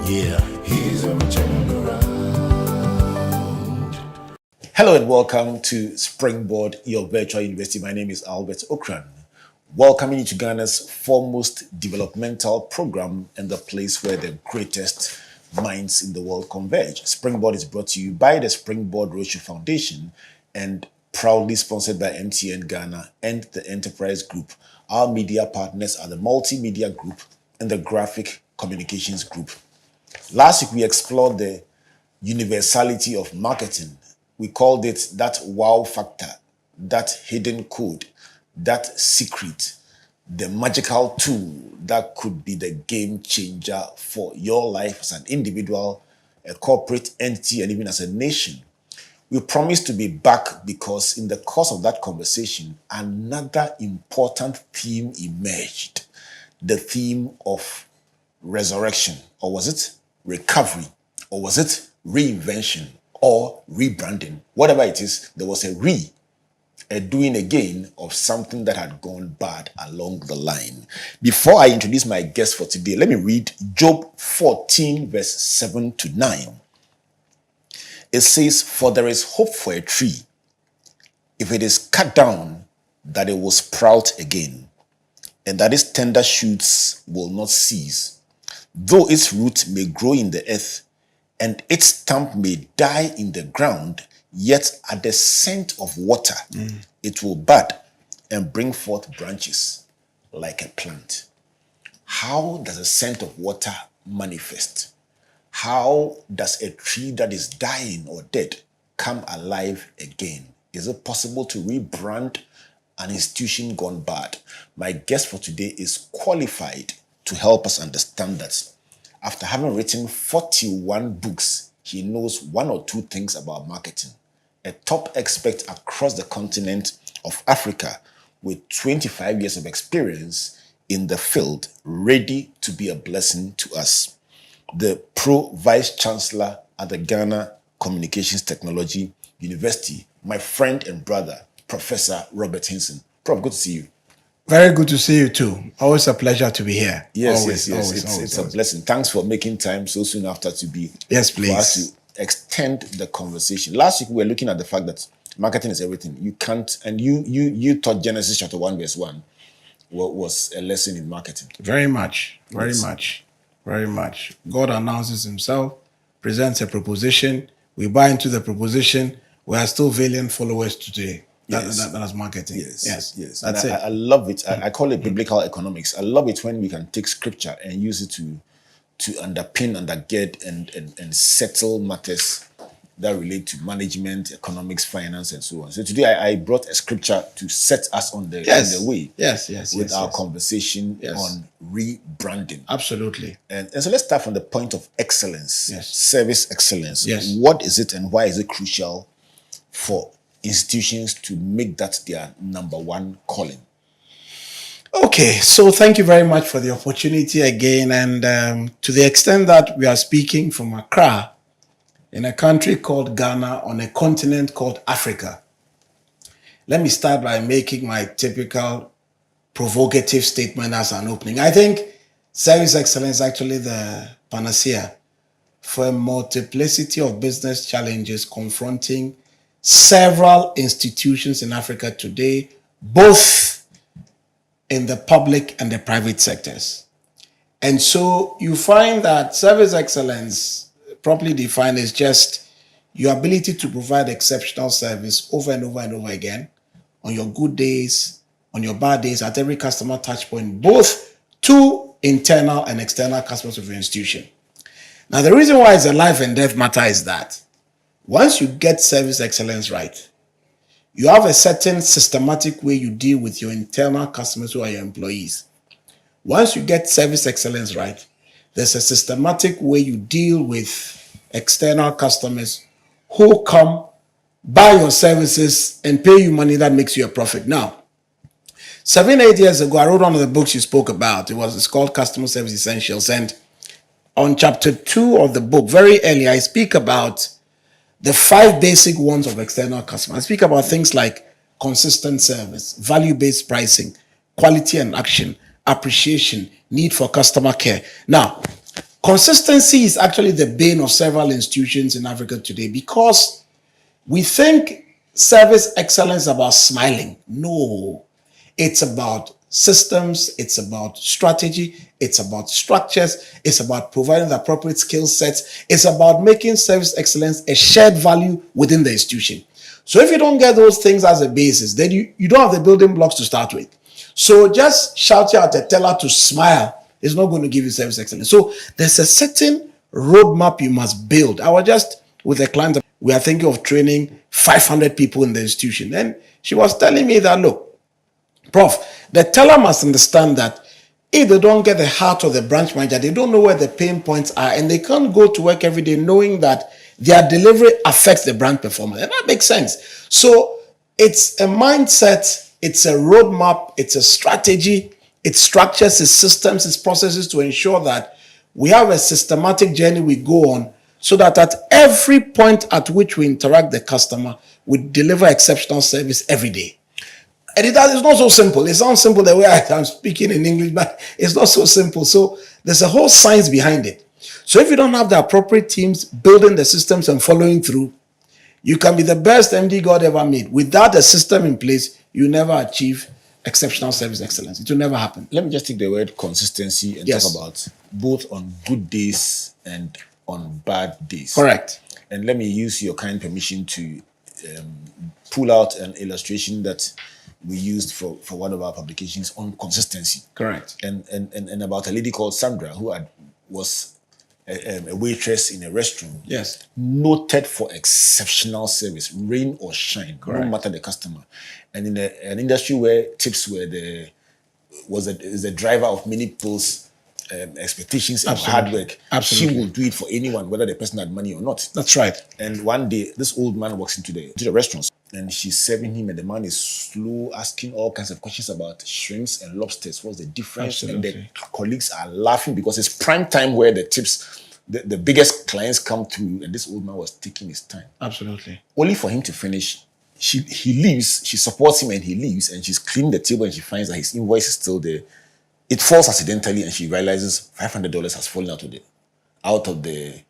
Yeah. He's a Hello and welcome to Springboard, your virtual university. My name is Albert Okran. Welcoming you to Ghana's foremost developmental program and the place where the greatest minds in the world converge. Springboard is brought to you by the Springboard Roadshow Foundation and proudly sponsored by MTN Ghana and the Enterprise Group. Our media partners are the Multimedia Group and the Graphic Communications Group. Last week, we explored the universality of marketing. We called it that wow factor, that hidden code, that secret, the magical tool that could be the game changer for your life as an individual, a corporate entity, and even as a nation. We promise to be back because in the course of that conversation, another important theme emerged, the theme of resurrection, or was it recovery, or was it reinvention, or rebranding? Whatever it is, there was a doing again of something that had gone bad along the line. Before I introduce my guest for today, let me read Job 14, verse 7 to 9. It says, "For there is hope for a tree, if it is cut down, that it will sprout again, and that its tender shoots will not cease. Though its root may grow in the earth, and its stump may die in the ground, yet at the scent of water it will bud and bring forth branches like a plant." How does a scent of water manifest? How does a tree that is dying or dead come alive again? Is it possible to rebrand an institution gone bad? My guest for today is qualified to help us understand that. After having written 41 books, he knows one or two things about marketing. A top expert across the continent of Africa with 25 years of experience in the field, ready to be a blessing to us. The Pro Vice Chancellor at the Ghana Communications Technology University, my friend and brother, Professor Robert Hinson. Prof, good to see you. Very good to see you too. Always a pleasure to be here. Yes, always, yes. Always, it's a blessing. Thanks for making time so soon after to be. Yes, please. For us to extend the conversation. Last week we were looking at the fact that marketing is everything. You can't, and you taught Genesis chapter 1 verse 1 was a lesson in marketing. Very much. God announces himself, presents a proposition. We buy into the proposition. We are still valiant followers today. That is marketing. Yes. That's it. I love it. I call it biblical economics. I love it when we can take scripture and use it to underpin, undergird, and settle matters that relate to management, economics, finance, and so on. So today I brought a scripture to set us on the way. With our conversation on rebranding. Absolutely. And so let's start from the point of excellence. Yes. Service excellence. Yes. What is it and why is it crucial for institutions to make that their number one calling? Okay, so thank you very much for the opportunity again. And to the extent that we are speaking from Accra, in a country called Ghana, on a continent called Africa, let me start by making my typical provocative statement as an opening. I think service excellence is actually the panacea for a multiplicity of business challenges confronting several institutions in Africa today, both in the public and the private sectors. And so you find that service excellence, properly defined, is just your ability to provide exceptional service over and over and over again on your good days, on your bad days, at every customer touch point, both to internal and external customers of your institution. Now, the reason why it's a life and death matter is that once you get service excellence right, you have a certain systematic way you deal with your internal customers who are your employees. Once you get service excellence right, there's a systematic way you deal with external customers who come, buy your services, and pay you money that makes you a profit. Now, 7-8 years ago, I wrote one of the books you spoke about. It's called Customer Service Essentials. And on chapter 2 of the book, very early, I speak about the 5 basic ones of external customers. I speak about things like consistent service, value-based pricing, quality and action, appreciation, need for customer care. Now, Consistency is actually the bane of several institutions in Africa today because we think service excellence is about smiling. No, it's about systems, it's about strategy, it's about structures, it's about providing the appropriate skill sets, it's about making service excellence a shared value within the institution. So if you don't get those things as a basis, then you don't have the building blocks to start with. So just shouting at a teller to smile is not going to give you service excellence. So there's a certain roadmap you must build. I was just with a client, we are thinking of training 500 people in the institution. And she was telling me that, look, Prof, the teller must understand that if they don't get the heart of the branch manager, they don't know where the pain points are, and they can't go to work every day knowing that their delivery affects the branch performance. And that makes sense. So it's a mindset, it's a roadmap, it's a strategy, it's structures, it's systems, it's processes to ensure that we have a systematic journey we go on so that at every point at which we interact the customer, we deliver exceptional service every day. And it's not so simple. It sounds simple the way I'm speaking in English, but it's not so simple. So there's a whole science behind it. So if you don't have the appropriate teams building the systems and following through, you can be the best MD God ever made. Without a system in place, you never achieve exceptional service excellence. It will never happen. Let me just take the word consistency and talk about both on good days and on bad days. Correct. And let me use your kind permission to pull out an illustration that we used for one of our publications on consistency. Correct. And about a lady called Sandra who was a waitress in a restaurant. Yes. Noted for exceptional service, rain or shine, Correct. no matter the customer. And in an industry where tips were the driver of many people's expectations and hard work, Absolutely. she will do it for anyone, whether the person had money or not. That's right. And one day, this old man walks into the restaurant and she's serving him, and the man is slow, asking all kinds of questions about shrimps and lobsters. What's the difference? Absolutely. And the colleagues are laughing because it's prime time where the tips, the biggest clients come through, and this old man was taking his time. Absolutely. Only for him to finish. He leaves, she supports him and he leaves, and she's cleaning the table and she finds that his invoice is still there. It falls accidentally and she realizes $500 has fallen out of the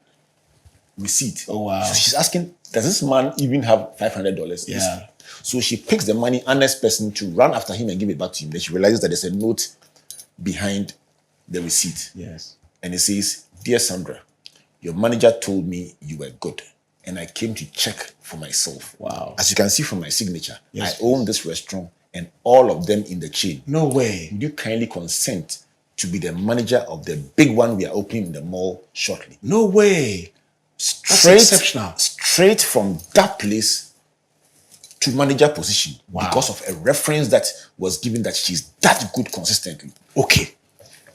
receipt. Oh, wow. So she's asking, does this man even have $500? Yeah. So she picks the money, honest person, to run after him and give it back to him. Then she realizes that there's a note behind the receipt. Yes. And it says, "Dear Sandra, your manager told me you were good, and I came to check for myself. Wow. As you can see from my signature, Yes, I own this restaurant and all of them in the chain. No way. Would you kindly consent to be the manager of the big one we are opening in the mall shortly?" No way. That's Straight, exceptional. straight from that place to manager position. Wow. Because of a reference that was given that she's that good consistently. Okay.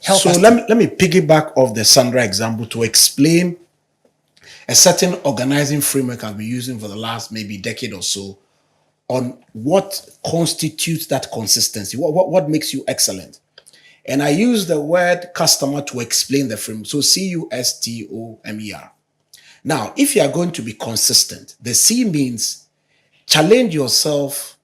Help So us let me piggyback off the Sandra example to explain a certain organizing framework I've been using for the last maybe decade or so on what constitutes that consistency. What makes you excellent? And I use the word customer to explain the framework. So CUSTOMER. Now, if you are going to be consistent, the C means challenge yourself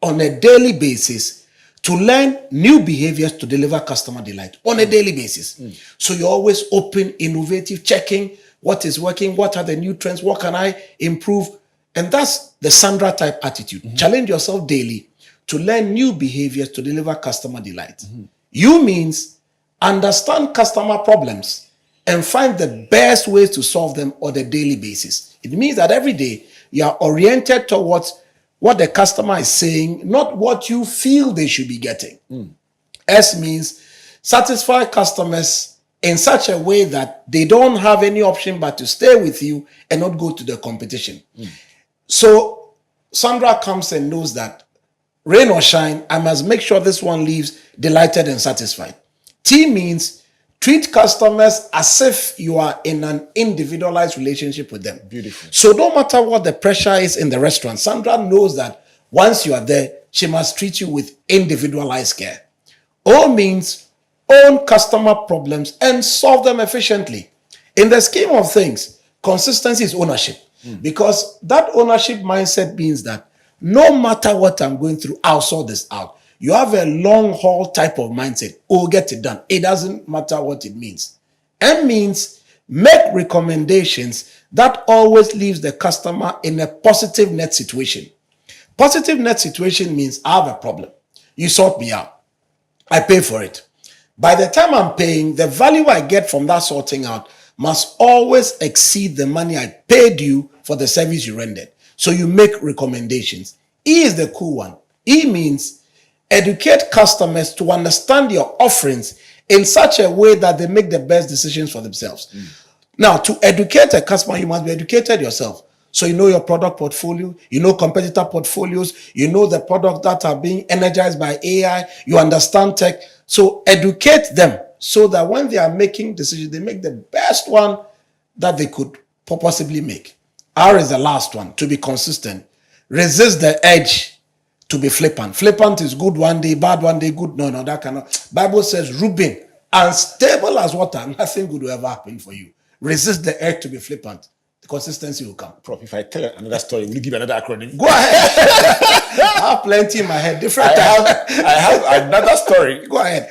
on a daily basis to learn new behaviors to deliver customer delight on a daily basis. So you're always open, innovative, checking what is working, what are the new trends, what can I improve? And that's the Sandra type attitude. Challenge yourself daily to learn new behaviors to deliver customer delight. You means understand customer problems and find the best ways to solve them on a daily basis. It means that every day you are oriented towards what the customer is saying, not what you feel they should be getting. S means satisfy customers in such a way that they don't have any option but to stay with you and not go to the competition. So Sandra comes and knows that rain or shine, I must make sure this one leaves delighted and satisfied. T means treat customers as if you are in an individualized relationship with them. Beautiful. So no matter what the pressure is in the restaurant, Sandra knows that once you are there, she must treat you with individualized care. O means own customer problems and solve them efficiently. In the scheme of things, consistency is ownership. Because that ownership mindset means that no matter what I'm going through, I'll sort this out. You have a long haul type of mindset. Oh, get it done. It doesn't matter what it means. M means make recommendations that always leaves the customer in a positive net situation. Positive net situation means I have a problem. You sort me out. I pay for it. By the time I'm paying, the value I get from that sorting out must always exceed the money I paid you for the service you rendered. So you make recommendations. E is the cool one. E means educate customers to understand your offerings in such a way that they make the best decisions for themselves. Now, to educate a customer, you must be educated yourself. So you know your product portfolio, you know competitor portfolios, you know the products that are being energized by AI, you understand tech. So educate them so that when they are making decisions, they make the best one that they could possibly make. R is the last one, to be consistent. Resist the edge to be flippant. Flippant is good one day, bad one day, good. No, that cannot. Bible says, Reuben, unstable as water, nothing good will ever happen for you. Resist the urge to be flippant. The consistency will come. Prof, if I tell another story, will you give another acronym? Go ahead. I have plenty in my head. Different I have another story. Go ahead.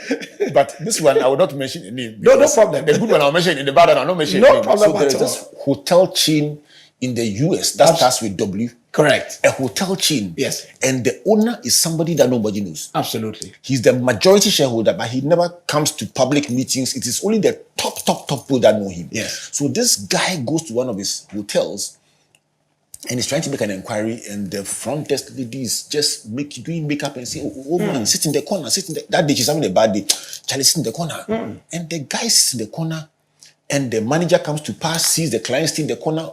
But this one, I will not mention the name. No problem. The good one I'll mention, in the bad one I'll not mention No the name. problem So there is at all. this hotel chain in the US that starts with W. Correct. A hotel chain. Yes. And the owner is somebody that nobody knows. Absolutely. He's the majority shareholder, but he never comes to public meetings. It is only the top people that know him. Yes. So this guy goes to one of his hotels and he's trying to make an inquiry, and the front desk lady is just doing makeup and say, oh man, sit in the corner, that day she's having a bad day. Charlie, sit in the corner. And the guy sits in the corner, and the manager comes to pass, sees the client sitting in the corner.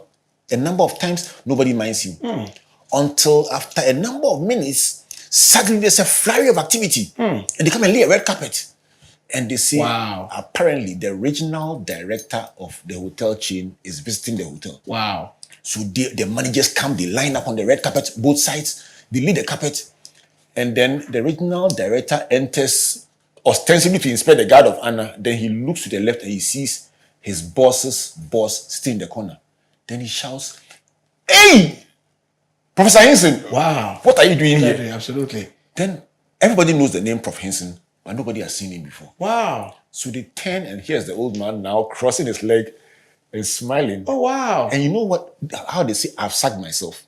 A number of times, nobody minds him. Until after a number of minutes, suddenly there's a flurry of activity. And they come and lay a red carpet. And they say, wow, apparently the regional director of the hotel chain is visiting the hotel. Wow. So the managers come, they line up on the red carpet, both sides, they lay the carpet. And then the regional director enters ostensibly to inspect the guard of honor. Then he looks to the left and he sees his boss's boss sitting in the corner. Then he shouts, "Hey, Professor Hinson! Wow. What are you doing here?" Absolutely. Then everybody knows the name Prof Hinson, but nobody has seen him before. Wow. So they turn, and here's the old man now crossing his leg and smiling. Oh, wow. And you know what? How they say, I've sacked myself.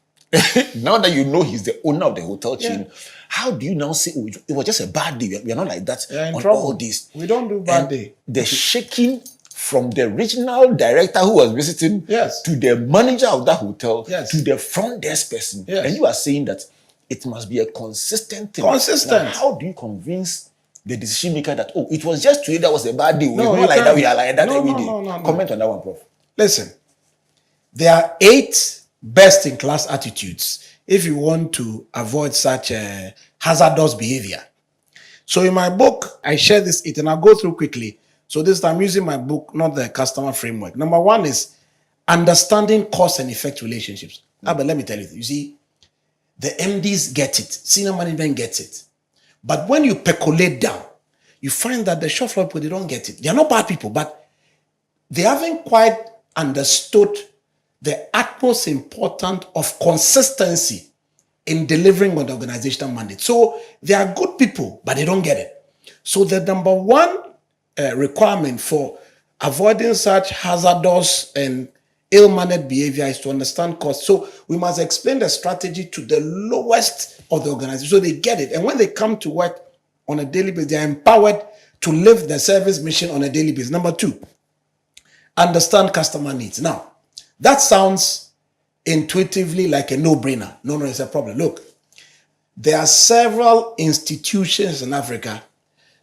Now that you know he's the owner of the hotel chain, how do you now say, oh, it was just a bad day? We are not like that on trouble. All this. We don't do bad day. The shaking from the regional director who was visiting to the manager of that hotel to the front desk person. And you are saying that it must be a consistent thing. Consistent. Now, how do you convince the decision maker that, oh, it was just today that was a bad day? No, We're not like that. We are like that every day. No. Comment on that one, Prof. Listen, there are 8 best-in-class attitudes if you want to avoid such a hazardous behavior. So in my book, I share this 8, and I'll go through quickly. So this time, I'm using my book, not the customer framework. Number 1 is understanding cause and effect relationships. But let me tell you, you see, the MDs get it, senior management gets it. But when you percolate down, you find that the shop floor people, they don't get it. They are not bad people, but they haven't quite understood the utmost importance of consistency in delivering on the organizational mandate. So they are good people, but they don't get it. So the number 1 requirement for avoiding such hazardous and ill-mannered behavior is to understand cost. So we must explain the strategy to the lowest of the organization so they get it. And when they come to work on a daily basis, they are empowered to live the service mission on a daily basis. Number 2, understand customer needs. Now, that sounds intuitively like a no-brainer. No, it's a problem. Look, there are several institutions in Africa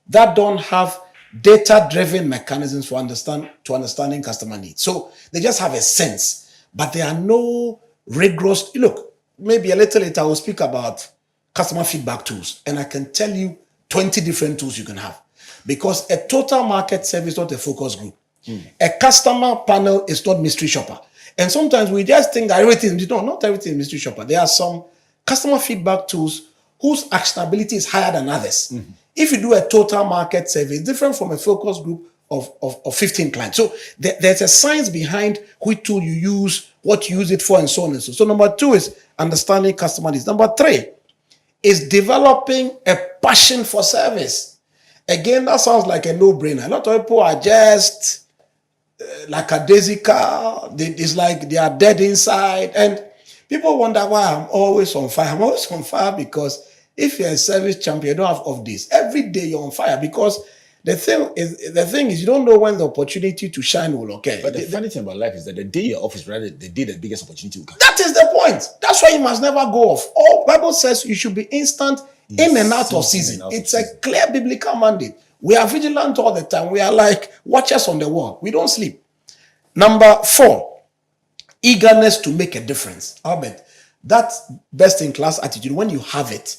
that don't have data-driven mechanisms for understanding customer needs. So they just have a sense, but there are no rigorous. Look, maybe a little later I will speak about customer feedback tools, and I can tell you 20 different tools you can have, because a total market survey is not a focus group. A customer panel is not mystery shopper. And sometimes we just think that everything, not everything is mystery shopper. There are some customer feedback tools whose actionability is higher than others. If you do a total market survey, it's different from a focus group of 15 clients. So there's a science behind which tool you use, what you use it for, and so on and so on. So number 2 is understanding customer needs. Number 3 is developing a passion for service. Again, that sounds like a no-brainer. A lot of people are just lackadaisical. It's like they are dead inside. And people wonder why I'm always on fire. I'm always on fire because if you're a service champion, you don't have off days. Every day you're on fire because the thing is you don't know when the opportunity to shine will occur. But the funny thing about life is that the day you're off is rather the day the biggest opportunity will come. That is the point. That's why you must never go off. All Bible says you should be instant in and out of season. It's a clear biblical mandate. We are vigilant all the time. We are like watchers on the wall. We don't sleep. Number 4, eagerness to make a difference. Albert, that best in class attitude, when you have it,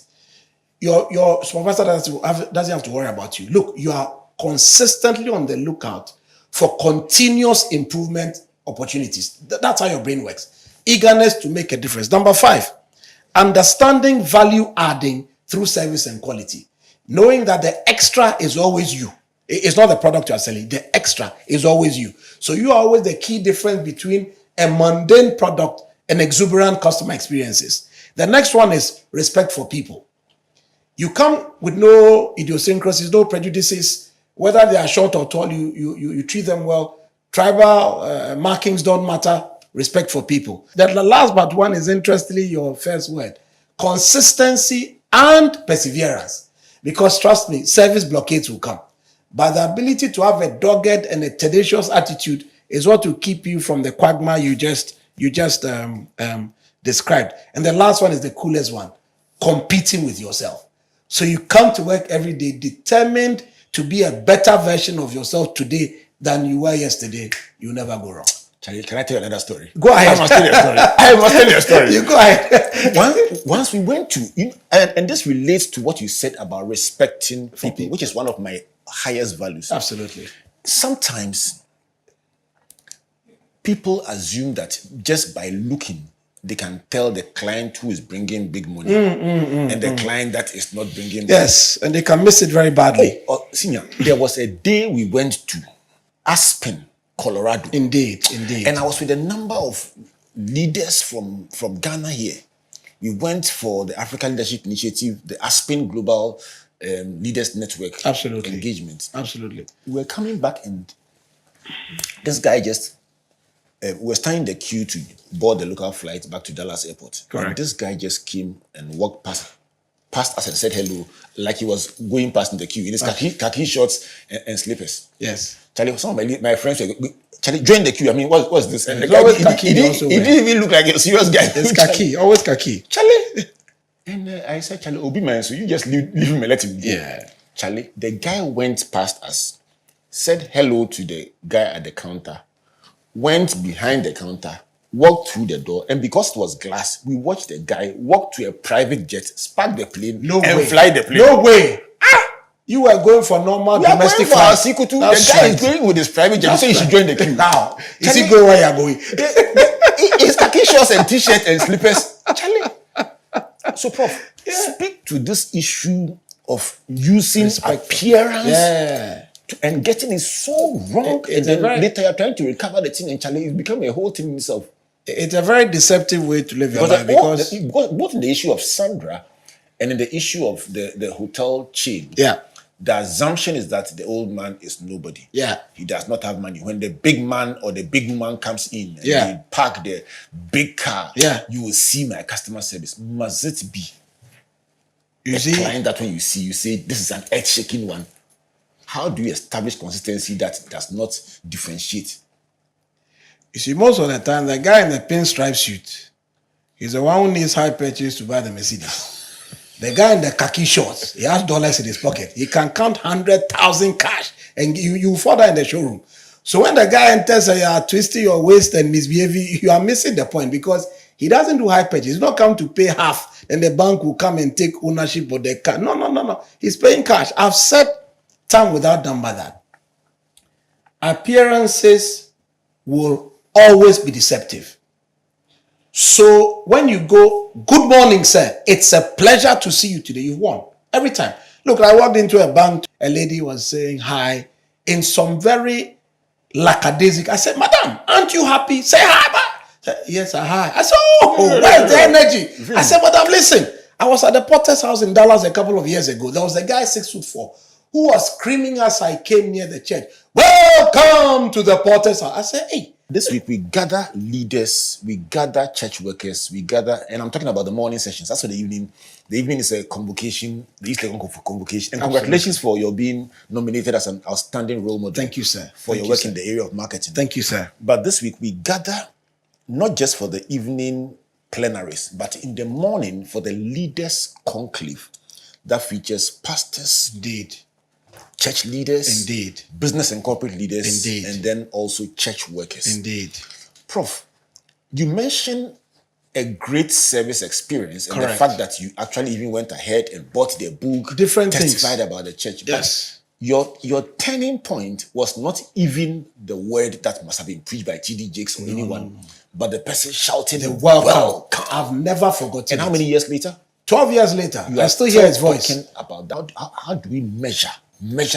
your supervisor doesn't have to worry about you. Look, you are consistently on the lookout for continuous improvement opportunities. That's how your brain works. Eagerness to make a difference. Number 5, understanding value adding through service and quality. Knowing that the extra is always you. It's not the product you are selling. The extra is always you. So you are always the key difference between a mundane product and exuberant customer experiences. The next one is respect for people. You come with no idiosyncrasies, no prejudices. Whether they are short or tall, you treat them well. Tribal markings don't matter. Respect for people. The last but one is interestingly your first word. Consistency and perseverance. Because trust me, service blockades will come. But the ability to have a dogged and a tenacious attitude is what will keep you from the quagmire you just described. And the last one is the coolest one, competing with yourself. So you come to work every day determined to be a better version of yourself today than you were yesterday. You'll never go wrong. Charlie, can I tell you another story? Go ahead. I must tell you a story. I must tell you a story. You go ahead. Once we went to, and this relates to what you said about respecting people, which is one of my highest values. Absolutely. Sometimes people assume that just by looking, they can tell the client who is bringing big money and the client that is not bringing. Yes, and they can miss it very badly. Senior, there was a day we went to Aspen, Colorado. Indeed. And I was with a number of leaders from Ghana here. We went for the African Leadership Initiative, the Aspen Global Leaders Network engagement. Absolutely. We were coming back and this guy just, we were standing in the queue to board the local flight back to Dallas Airport. Correct. And this guy just came and walked past us and said hello, like he was going past in the queue in his khaki shorts and slippers. Yes. Charlie, some of my friends were, Charlie, join the queue. I mean, what's this? And the guy, he didn't even look like a serious guy. It's khaki, always khaki. Charlie. And I said, Charlie, Obi man, so you just leave him and let him go. Yeah. Charlie, the guy went past us, said hello to the guy at the counter, went behind the counter, walked through the door, and because it was glass, we watched the guy walk to a private jet, spark the plane, fly the plane. No way. You were going for normal domestic flight. The guy is going with his private jet, so you should join the queue. Now, is he going where you're going? His khaki shorts and t-shirt and slippers. Charlie. So, Prof, speak to this issue of using appearance and getting it so wrong, and then later you're trying to recover the thing, and Charlie, it's become a whole thing itself. It's a very deceptive way to live your life because both in the issue of Sandra and in the issue of the hotel chain. Yeah. The assumption is that the old man is nobody. Yeah. He does not have money. When the big man or the big woman comes in and they park the big car, you will see my customer service. Must it be a client that when you see, you say, this is an earth-shaking one? How do you establish consistency that does not differentiate? You see, most of the time, the guy in the pinstripe suit is the one who needs high purchase to buy the Mercedes. The guy in the khaki shorts, he has dollars in his pocket. He can count 100,000 cash and you fall down in the showroom. So when the guy enters and you are twisting your waist and misbehaving, you are missing the point because he doesn't do high purchase. He's not come to pay half and the bank will come and take ownership of the car. No. He's paying cash. I've said time without number that appearances will always be deceptive. So when you go, good morning, sir. It's a pleasure to see you today. You've won every time. Look, I walked into a bank. A lady was saying hi in some very lackadaisical. I said, madam, aren't you happy? Say hi, ma. Yes, hi. I said, oh, where's the energy? Really? I said, madam, listen. I was at the Potter's house in Dallas a couple of years ago. There was a guy 6'4", who was screaming as I came near the church, "Welcome to the Potter's house." I said, hey. This week we gather leaders, we gather church workers, we gather, and I'm talking about the morning sessions. That's for the evening. The evening is a convocation, the East Legon for convocation. And congratulations for your being nominated as an outstanding role model. Thank you, sir. For your work in the area of marketing. Thank you, sir. But this week we gather not just for the evening plenaries, but in the morning for the leaders conclave that features pastors, indeed, church leaders, indeed, business and corporate leaders, indeed, and then also church workers. Indeed. Prof, you mentioned a great service experience and Correct. the fact that you actually even went ahead and bought their book, different testified things about the church. Yes. But your turning point was not even the word that must have been preached by T.D. Jakes or anyone, but the person shouting the welcome. I've never forgotten. And how many years later? 12 years later, I still hear his voice. Talking about that. How do we measure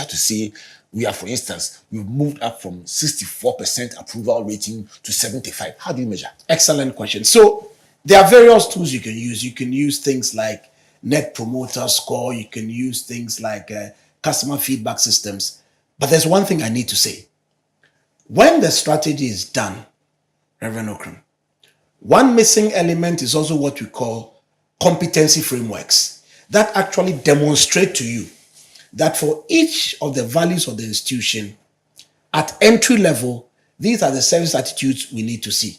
to say we are, for instance, we've moved up from 64% approval rating to 75? How do you measure? Excellent question. So there are various tools you can use. You can use things like Net Promoter Score. You can use things like customer feedback systems. But there's one thing I need to say. When the strategy is done, Reverend Okran, one missing element is also what we call competency frameworks that actually demonstrate to you that for each of the values of the institution, at entry level, these are the service attitudes we need to see.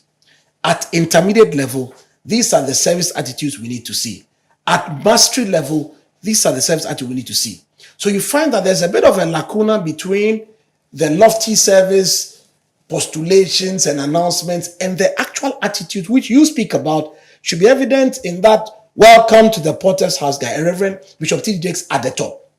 At intermediate level, these are the service attitudes we need to see. At mastery level, these are the service attitudes we need to see. So you find that there's a bit of a lacuna between the lofty service postulations and announcements and the actual attitude which you speak about should be evident in that welcome to the Potter's house guy, and Reverend Bishop T.D. Jakes at the top.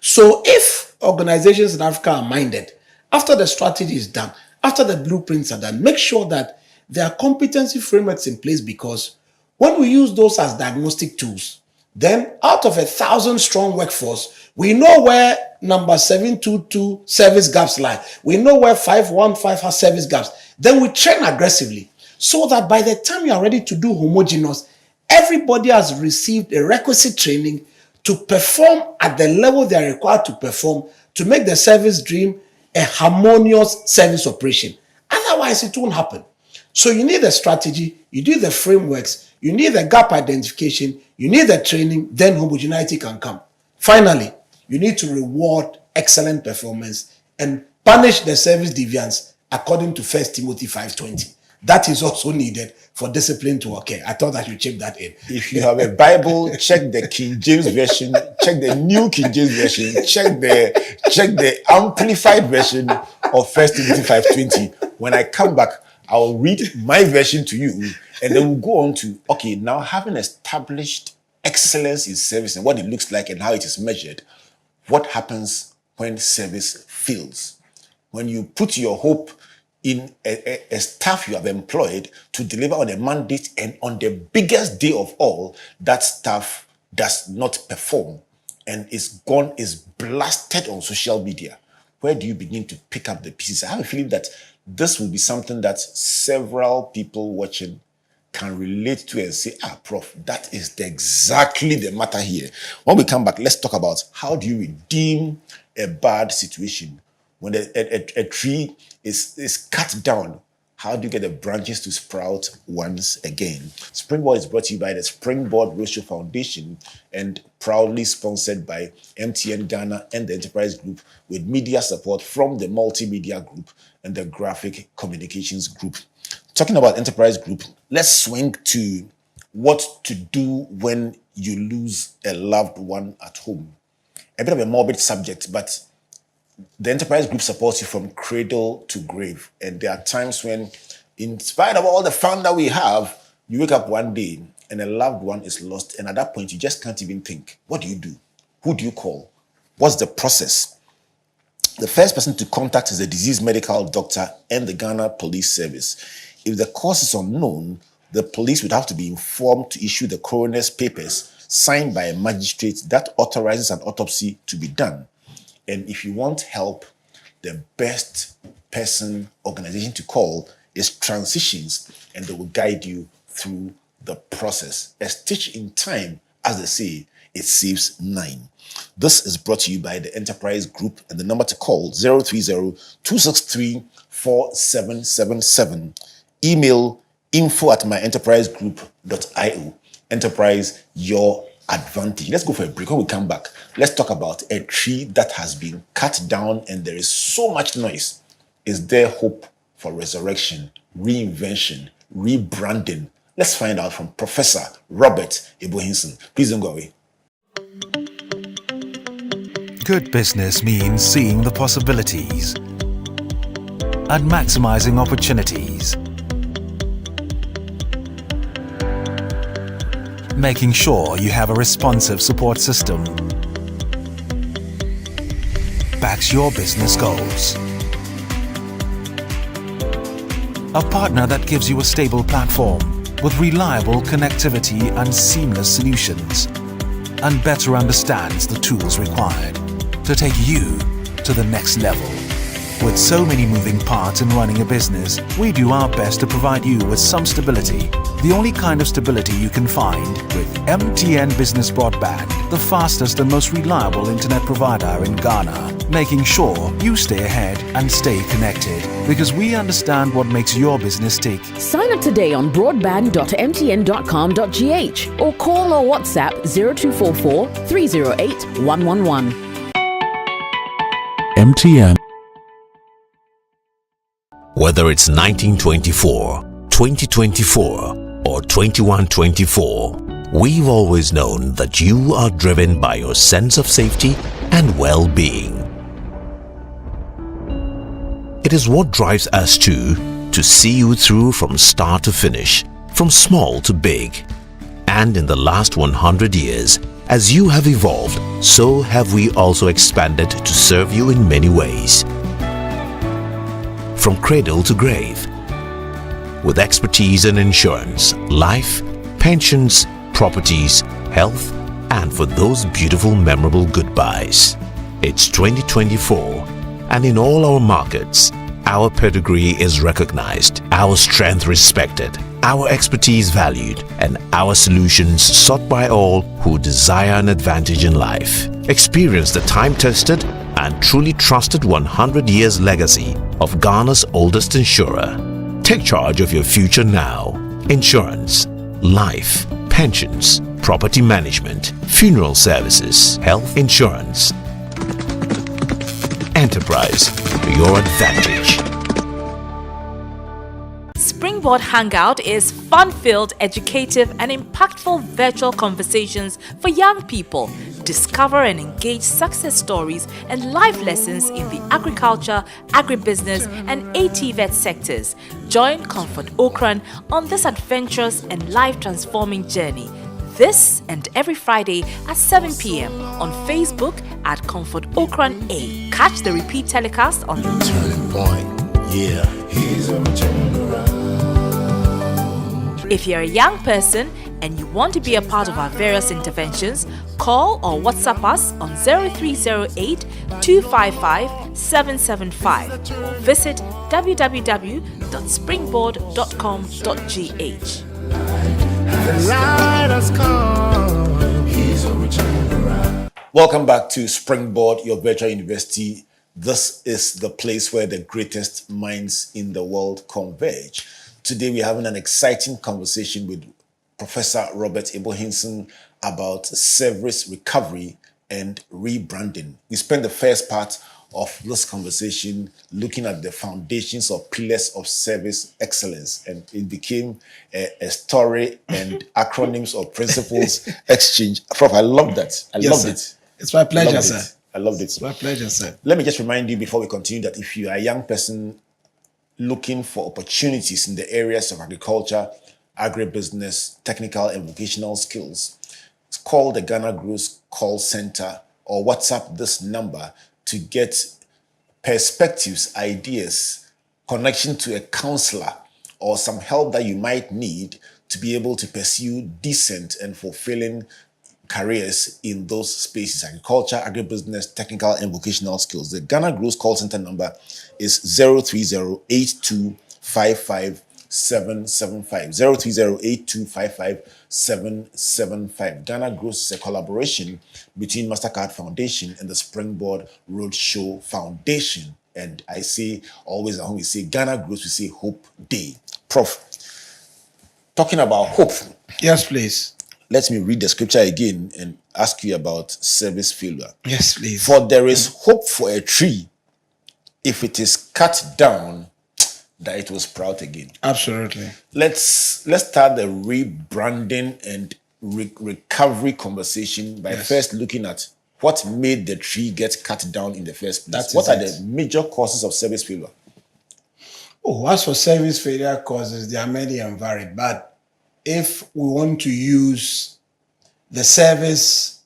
So if organizations in Africa are minded, after the strategy is done, after the blueprints are done, make sure that there are competency frameworks in place, because when we use those as diagnostic tools, then out of 1,000 strong workforce, we know where number 722 service gaps lie. We know where 515 has service gaps. Then we train aggressively so that by the time you are ready to do homogeneous, everybody has received a requisite training to perform at the level they are required to perform to make the service dream a harmonious service operation. Otherwise, it won't happen. So you need a strategy, you need the frameworks, you need the gap identification, you need the training, then homogeneity can come. Finally, you need to reward excellent performance and punish the service deviance according to 1 Timothy 5:20. That is also needed for discipline to occur. I thought I should chip that in. If you have a Bible, check the King James Version, check the New King James Version, check the Amplified Version of 1 Timothy 5:20. When I come back, I'll read my version to you, and then we'll go on to, okay, now having established excellence in service and what it looks like and how it is measured, what happens when service fails? When you put your hope in a staff you have employed to deliver on a mandate, and on the biggest day of all, that staff does not perform and is gone, is blasted on social media, where do you begin to pick up the pieces? I have a feeling that this will be something that several people watching can relate to and say, Prof, that is exactly the matter here. When we come back, let's talk about how do you redeem a bad situation. When a tree is cut down, how do you get the branches to sprout once again? Springboard is brought to you by the Springboard Roadshow Foundation and proudly sponsored by MTN Ghana and the Enterprise Group, with media support from the Multimedia Group and the Graphic Communications Group. Talking about Enterprise Group, let's swing to what to do when you lose a loved one at home. A bit of a morbid subject, but the Enterprise Group supports you from cradle to grave. And there are times when, in spite of all the fun that we have, you wake up one day and a loved one is lost. And at that point, you just can't even think. What do you do? Who do you call? What's the process? The first person to contact is the disease medical doctor and the Ghana Police Service. If the cause is unknown, the police would have to be informed to issue the coroner's papers signed by a magistrate that authorizes an autopsy to be done. And if you want help, the best organization to call is Transitions, and they will guide you through the process. A stitch in time, as they say, it saves 9. This is brought to you by the Enterprise Group, and the number to call 030-263-4777. Email info@myenterprisegroup.io. Enterprise, your advantage. Let's go for a break. When we come back, let's talk about a tree that has been cut down and there is so much noise. Is there hope for resurrection, reinvention, rebranding? Let's find out from Professor Robert Hinson. Please don't go away. Good business means seeing the possibilities and maximizing opportunities. Making sure you have a responsive support system backs your business goals. A partner that gives you a stable platform with reliable connectivity and seamless solutions, and better understands the tools required to take you to the next level. With so many moving parts in running a business, we do our best to provide you with some stability. The only kind of stability you can find with MTN Business Broadband, the fastest and most reliable internet provider in Ghana, making sure you stay ahead and stay connected, because we understand what makes your business tick. Sign up today on broadband.mtn.com.gh or call or WhatsApp 0244 308 111. MTN. Whether it's 1924, 2024, or 2124, we've always known that you are driven by your sense of safety and well-being. It is what drives us to see you through from start to finish, from small to big. And in the last 100 years, as you have evolved, so have we also expanded to serve you in many ways. From cradle to grave, with expertise in insurance, life, pensions, properties, health, and for those beautiful memorable goodbyes. It's 2024, and in all our markets, our pedigree is recognized, our strength respected, our expertise valued, and our solutions sought by all who desire an advantage in life. Experience the time-tested and truly trusted 100 years legacy of Ghana's oldest insurer. Take charge of your future now. Insurance, life, pensions, property management, funeral services, health insurance. Enterprise, your advantage. Springboard Hangout is fun-filled, educative, and impactful virtual conversations for young people. Discover and engage success stories and life lessons in the agriculture, agribusiness, and ATVET sectors. Join Comfort Okran on this adventurous and life-transforming journey. This and every Friday at 7 p.m. on Facebook at Comfort Okran A. Catch the repeat telecast on Turning Point. Yeah. If you're a young person and you want to be a part of our various interventions, call or WhatsApp us on 0308 255 775 or visit www.springboard.com.gh. Welcome back to Springboard, your virtual university. This is the place where the greatest minds in the world converge. Today we're having an exciting conversation with Professor Robert Hinson about service recovery and rebranding. We spent the first part of this conversation looking at the foundations or pillars of service excellence, and it became a story and acronyms or principles exchange. Prof, I love that. I loved it. It's my pleasure, sir. I loved it. It's my pleasure, sir. Let me just remind you before we continue that if you are a young person looking for opportunities in the areas of agriculture, agribusiness, technical and vocational skills, call the Ghana Growth Call Center or WhatsApp this number to get perspectives, ideas, connection to a counselor, or some help that you might need to be able to pursue decent and fulfilling careers in those spaces: agriculture, agribusiness, technical and vocational skills. The Ghana Growth Call Center number is 030-8255 0308255 Ghana Grows is a collaboration between MasterCard Foundation and the Springboard Roadshow Foundation. And I say always when we say Ghana Grows, we say Hope Day. Prof, talking about hope. Yes, please. Let me read the scripture again and ask you about service failure. Yes, please. For there is hope for a tree if it is cut down, that it will sprout again. Absolutely. Let's start the rebranding and recovery conversation by first looking at what made the tree get cut down in the first place. What are the major causes of service failure? Oh, as for service failure causes, they are many and varied. But if we want to use the service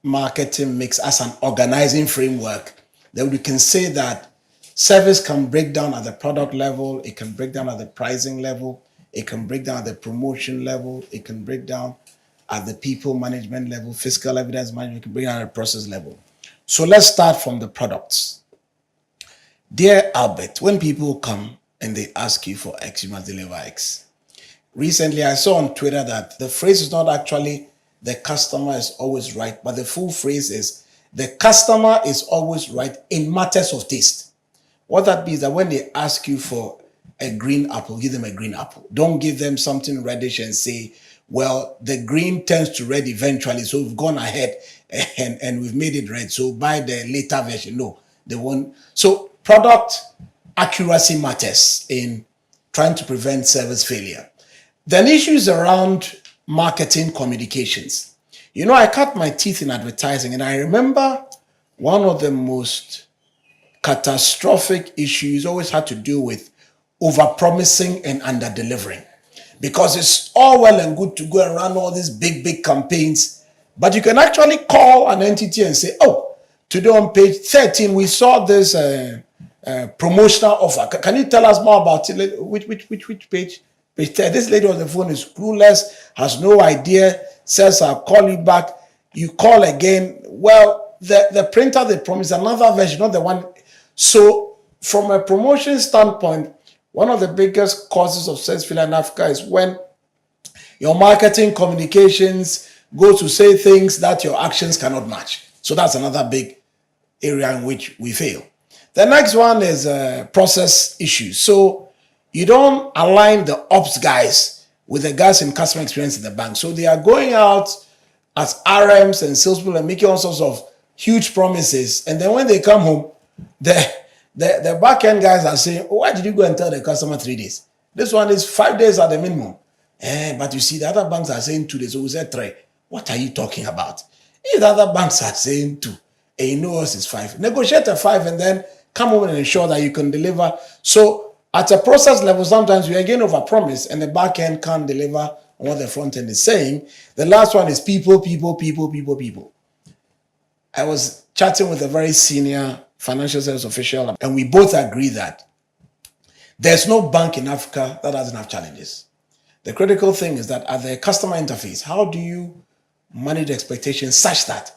marketing mix as an organizing framework, then we can say that service can break down at the product level, it can break down at the pricing level, it can break down at the promotion level, it can break down at the people management level, fiscal evidence management, it can break down at the process level. So let's start from the products. Dear Albert, when people come and they ask you for X, you must deliver X. Recently, I saw on Twitter that the phrase is not actually the customer is always right, but the full phrase is the customer is always right in matters of taste. What that means is that when they ask you for a green apple, give them a green apple. Don't give them something reddish and say, well, the green turns to red eventually, so we've gone ahead and we've made it red, so buy the later version. No, they won't. So product accuracy matters in trying to prevent service failure. Then issues around marketing communications. You know, I cut my teeth in advertising, and I remember one of the most catastrophic issues always had to do with over-promising and under-delivering. Because it's all well and good to go and run all these big campaigns, but you can actually call an entity and say, oh, today on page 13, we saw this promotional offer. Can you tell us more about it? Which page? Page 10. This lady on the phone is clueless, has no idea, says I'll call you back. You call again. Well, the printer they promised another version, not the one. So from a promotion standpoint, one of the biggest causes of service failure in Africa is when your marketing communications go to say things that your actions cannot match. So that's another big area in which we fail. The next one is process issues. So you don't align the ops guys with the guys in customer experience in the bank. So they are going out as RMs and salespeople and making all sorts of huge promises. And then when they come home, the back-end guys are saying, oh, why did you go and tell the customer 3 days? This one is 5 days at the minimum. But you see, the other banks are saying 2 days. So we said 3. What are you talking about? If the other banks are saying 2, and you know us is 5, negotiate a 5 and then come home and ensure that you can deliver. So at a process level, sometimes we again overpromise and the back end can't deliver on what the front end is saying. The last one is people. I was chatting with a very senior financial service official, and we both agree that there's no bank in Africa that doesn't have challenges. The critical thing is that at the customer interface, how do you manage expectations such that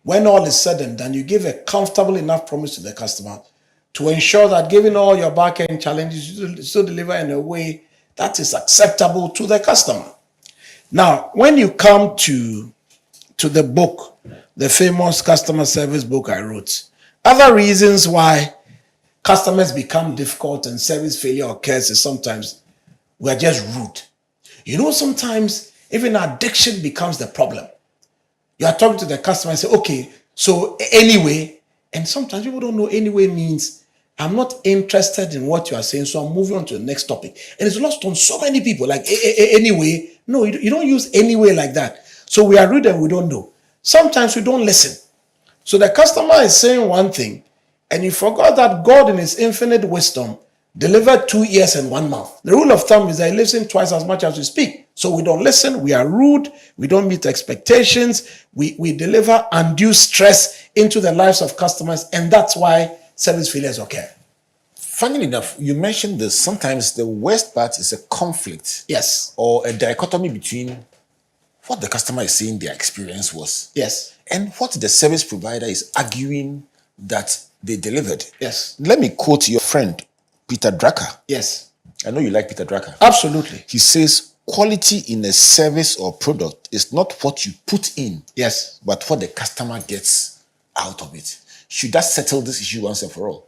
when all is said and done, you give a comfortable enough promise to the customer to ensure that given all your back-end challenges, you still deliver in a way that is acceptable to the customer. Now, when you come to the book, the famous customer service book I wrote, other reasons why customers become difficult and service failure occurs is sometimes we're just rude. You know, sometimes even addiction becomes the problem. You are talking to the customer and say, okay, so anyway, and sometimes people don't know anyway means I'm not interested in what you are saying, so I'm moving on to the next topic. And it's lost on so many people, like anyway. No, you don't use anyway like that. So we are rude and we don't know. Sometimes we don't listen. So the customer is saying one thing, and you forgot that God in his infinite wisdom delivered 2 years and 1 month. The rule of thumb is that he listens twice as much as we speak. So we don't listen, we are rude, we don't meet expectations, we deliver undue stress into the lives of customers, and that's why service failures occur. Funnily enough, you mentioned this. Sometimes the worst part is a conflict. Yes. Or a dichotomy between what the customer is saying their experience was. Yes. And what the service provider is arguing that they delivered. Yes. Let me quote your friend, Peter Drucker. Yes. I know you like Peter Drucker. Absolutely. He says quality in a service or product is not what you put in, Yes. but what the customer gets out of it. Should that settle this issue once and for all?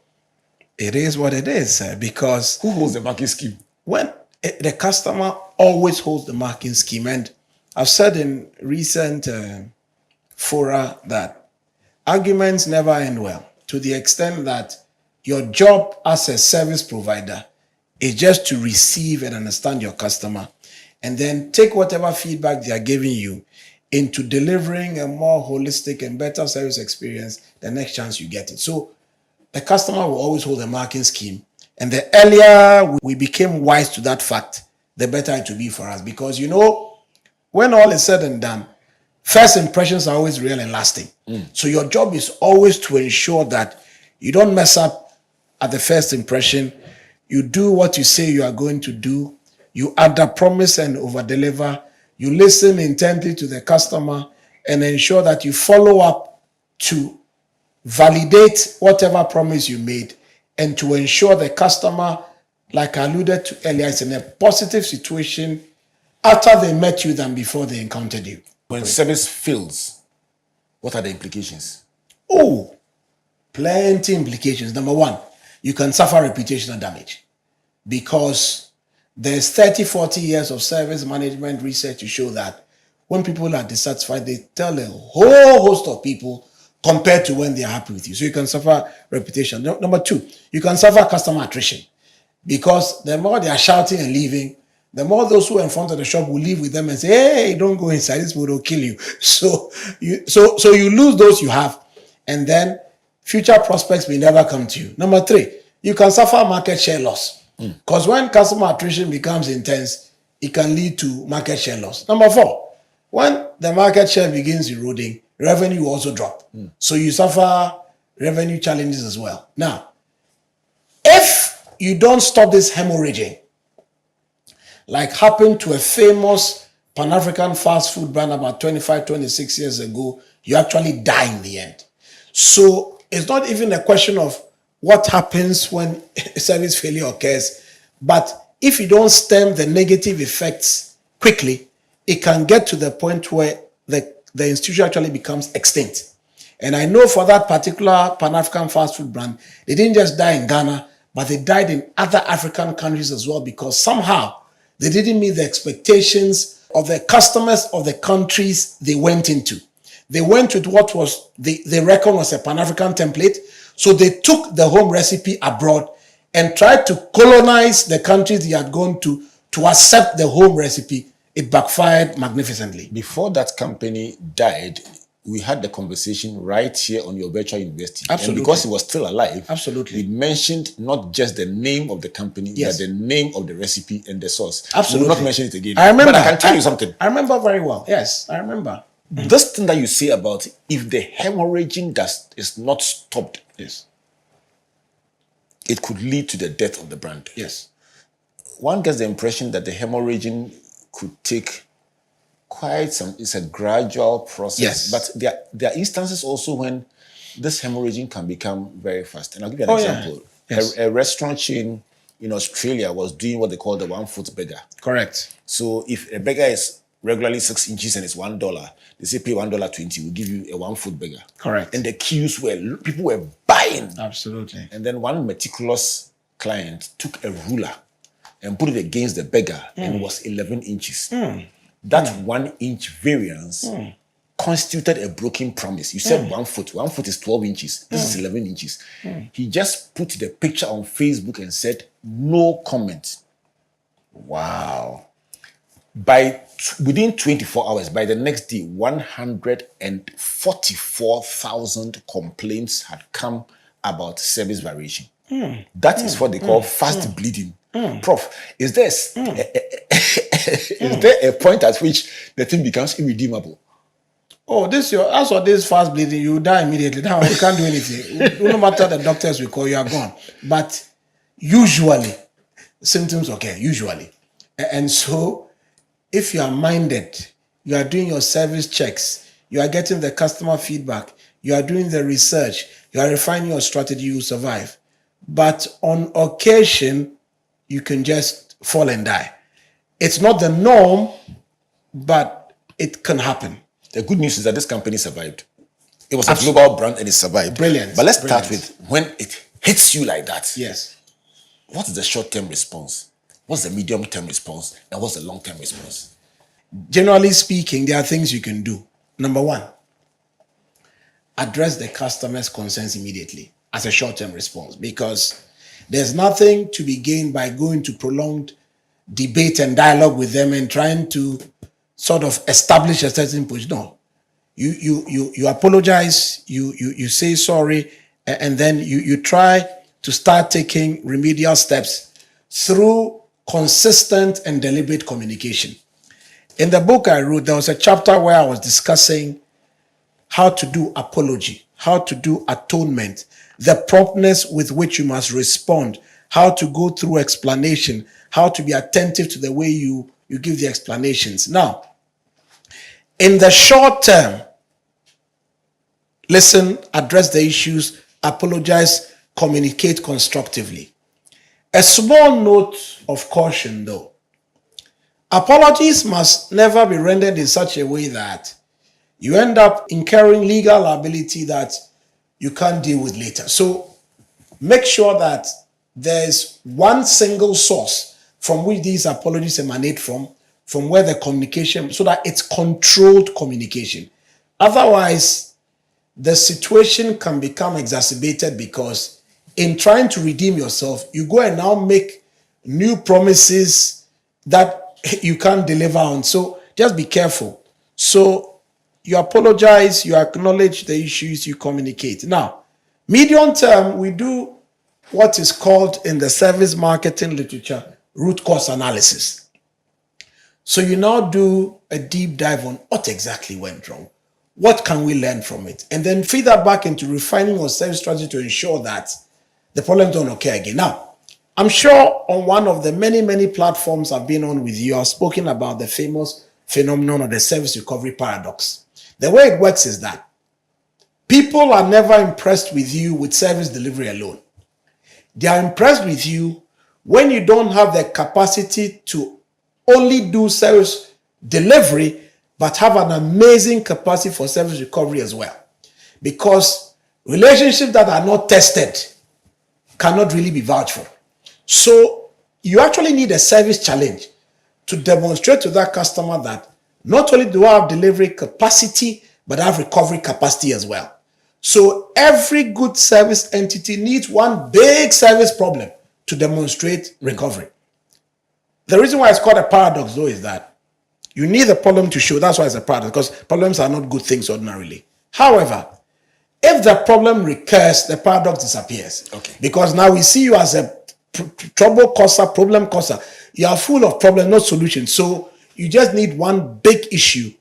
It is what it is, because Who holds the market scheme? when the customer always holds the marking scheme, and I've said in recent fora that arguments never end well, to the extent that your job as a service provider is just to receive and understand your customer, and then take whatever feedback they are giving you into delivering a more holistic and better service experience the next chance you get it. So the customer will always hold a marking scheme. And the earlier we became wise to that fact, the better it will be for us. Because, when all is said and done, first impressions are always real and lasting. So your job is always to ensure that you don't mess up at the first impression. You do what you say you are going to do. You under-promise and over-deliver. You listen intently to the customer and ensure that you follow up to validate whatever promise you made, and to ensure the customer, like I alluded to earlier, is in a positive situation after they met you than before they encountered you. When service fails, what are the implications? Oh, plenty implications. Number one, you can suffer reputational damage, because there's 30, 40 years of service management research to show that when people are dissatisfied, they tell a whole host of people compared to when they are happy with you. So you can suffer reputation. Number two, you can suffer customer attrition, because the more they are shouting and leaving, the more those who are in front of the shop will leave with them and say, hey, don't go inside, this will kill you. So you lose those you have, and then future prospects may never come to you. Number three, you can suffer market share loss, because when customer attrition becomes intense, it can lead to market share loss. Number four, when the market share begins eroding, revenue will also drop. So you suffer revenue challenges as well. Now, if you don't stop this hemorrhaging, like happened to a famous Pan-African fast food brand about 25, 26 years ago, you actually die in the end. So it's not even a question of what happens when a service failure occurs, but if you don't stem the negative effects quickly, it can get to the point where the institution actually becomes extinct. And I know for that particular Pan-African fast food brand, they didn't just die in Ghana, but they died in other African countries as well, because somehow they didn't meet the expectations of the customers of the countries they went into. They went with what was they reckoned was a Pan-African template. So they took the home recipe abroad and tried to colonize the countries they had gone to accept the home recipe. It backfired magnificently. Before that company died, we had the conversation right here on your virtual university. Absolutely. And because he was still alive, Absolutely. we mentioned not just the name of the company, Yes. but the name of the recipe and the source. Absolutely. We will not mention it again. I remember. But I can tell you something. I remember very well. Yes, I remember. This thing that you say about if the hemorrhaging is not stopped, Yes. it could lead to the death of the brand. Yes. One gets the impression that the hemorrhaging could take quite some, it's a gradual process. Yes. But there are instances also when this hemorrhaging can become very fast. And I'll give you an Oh, yeah. example. Yes. A restaurant chain in Australia was doing what they call the 1 foot burger. Correct. So if a burger is regularly 6 inches and it's $1, they say pay $1.20, we'll give you a 1 foot burger. Correct. And the queues people were buying. Absolutely. And then one meticulous client took a ruler and put it against the burger, and it was 11 inches. That 1 inch variance constituted a broken promise. You said 1 foot. 1 foot is 12 inches. This is 11 inches. He just put the picture on Facebook and said, no comment. Wow. Within 24 hours, by the next day, 144,000 complaints had come about service variation. That is what they call fast bleeding. Prof, is there a point at which the thing becomes irredeemable? Oh, as for this fast bleeding, you die immediately. Now you can't do anything. No matter the doctors will call, you are gone. But usually, symptoms occur. Usually, and so if you are minded, you are doing your service checks, you are getting the customer feedback, you are doing the research, you are refining your strategy, you will survive. But on occasion, you can just fall and die. It's not the norm, but it can happen. The good news is that this company survived. It was a global brand and it survived. Brilliant. But let's start with when it hits you like that. Yes. What's the short-term response? What's the medium-term response? And what's the long-term response? Generally speaking, there are things you can do. Number one, address the customer's concerns immediately as a short-term response, because there's nothing to be gained by going to prolonged debate and dialogue with them and trying to sort of establish a certain position. No, you apologize, you say sorry, and then you try to start taking remedial steps through consistent and deliberate communication. In the book I wrote, there was a chapter where I was discussing how to do apology, how to do atonement, the promptness with which you must respond, how to go through explanation, how to be attentive to the way you give the explanations. Now, in the short term, listen, address the issues, apologize, communicate constructively. A small note of caution though. Apologies must never be rendered in such a way that you end up incurring legal liability that you can't deal with later. So make sure that there's one single source from which these apologies emanate from where the communication, so that it's controlled communication. Otherwise, the situation can become exacerbated because in trying to redeem yourself, you go and now make new promises that you can't deliver on. So just be careful. So you apologize, you acknowledge the issues, you communicate. Now, medium term, we do what is called in the service marketing literature, root cause analysis. So you now do a deep dive on what exactly went wrong. What can we learn from it? And then feed that back into refining our service strategy to ensure that the problems don't occur again. Now, I'm sure on one of the many platforms I've been on with you, I've spoken about the famous phenomenon of the service recovery paradox. The way it works is that people are never impressed with you with service delivery alone. They are impressed with you when you don't have the capacity to only do service delivery, but have an amazing capacity for service recovery as well. Because relationships that are not tested cannot really be vouched for. So you actually need a service challenge to demonstrate to that customer that not only do I have delivery capacity, but I have recovery capacity as well. So every good service entity needs one big service problem to demonstrate recovery. The reason why it's called a paradox though is that you need a problem to show. That's why it's a paradox, because problems are not good things ordinarily. However, if the problem recurs, the paradox disappears. Okay. Because now we see you as a trouble causer, problem causer. You are full of problems, not solutions. So you just need one big issue.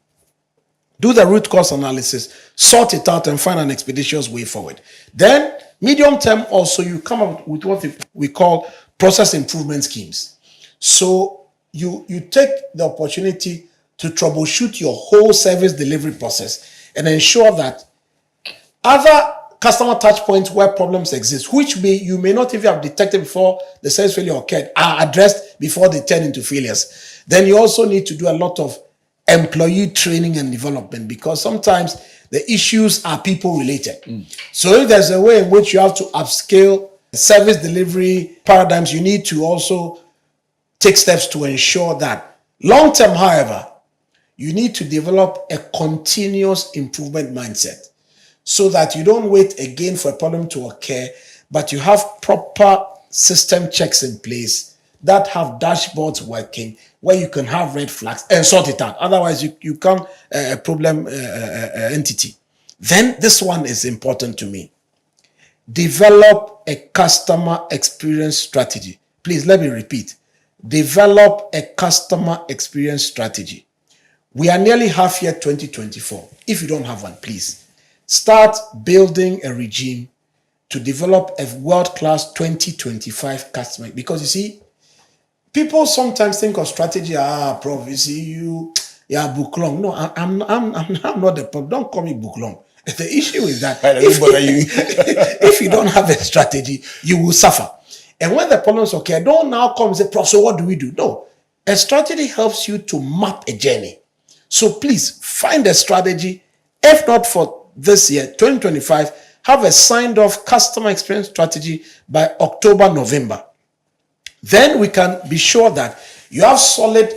Do the root cause analysis, sort it out, and find an expeditious way forward. Then, medium term also, you come up with what we call process improvement schemes. So you take the opportunity to troubleshoot your whole service delivery process and ensure that other customer touch points where problems exist, which you may not even have detected before the service failure occurred, are addressed before they turn into failures. Then you also need to do a lot of employee training and development, because sometimes the issues are people related. So if there's a way in which you have to upscale service delivery paradigms, you need to also take steps to ensure that. Long term, however, you need to develop a continuous improvement mindset so that you don't wait again for a problem to occur, but you have proper system checks in place that have dashboards working where you can have red flags and sort it out. Otherwise, you become a problem entity. Then this one is important to me. Develop a customer experience strategy. Please let me repeat. Develop a customer experience strategy. We are nearly half year 2024. If you don't have one, please start building a regime to develop a world-class 2025 customer. Because you see, people sometimes think of strategy, Prof, you see, you are book long. No, I'm not the Prof. Don't call me book long. The issue is that if you don't have a strategy, you will suffer. And when the problems occur, don't now come and say, Prof, so what do we do? No. A strategy helps you to map a journey. So please find a strategy. If not for this year, 2025, have a signed off customer experience strategy by October, November. Then we can be sure that you have solid